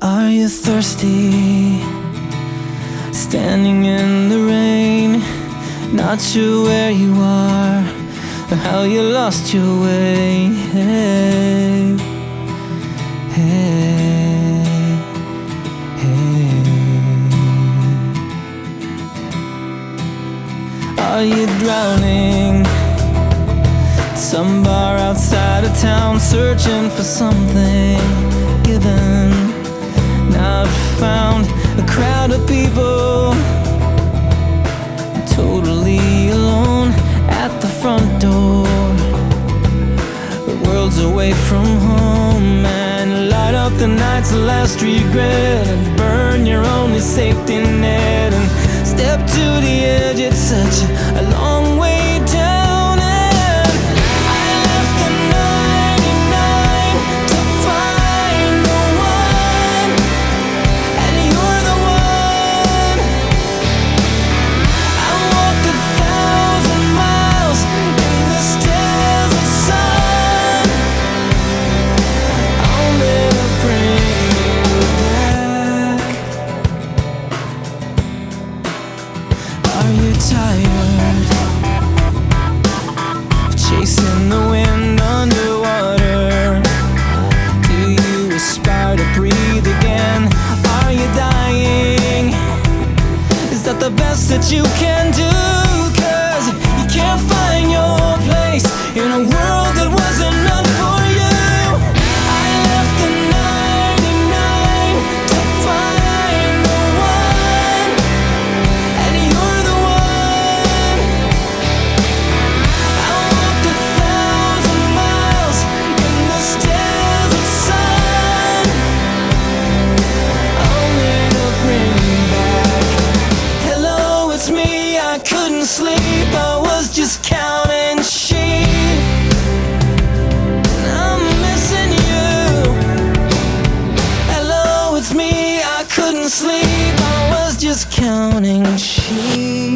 Are you thirsty? Standing in the rain, not sure where you are or how you lost your way. Hey, hey, hey. Are you drowning? Some bar outside of town, searching for something given. Now I've found a crowd of people, totally alone at the front door. The world's away from home, and light up the night's last regret, and burn your only safety net, and step to the edge. It's such a long way down. Are you tired of chasing the wind underwater? Do you aspire to breathe again? Are you dying? Is that the best that you can do? 'Cause you can't find your place in a world that wasn't meant for you. I left the 99 to find the one, and you're the one. I walked 1,000 miles in this desert sun, only to bring you back. Hello, it's me. I couldn't sleep, I was just counting sheep. I'm missing you. Hello, it's me. I couldn't sleep, I was just counting sheep.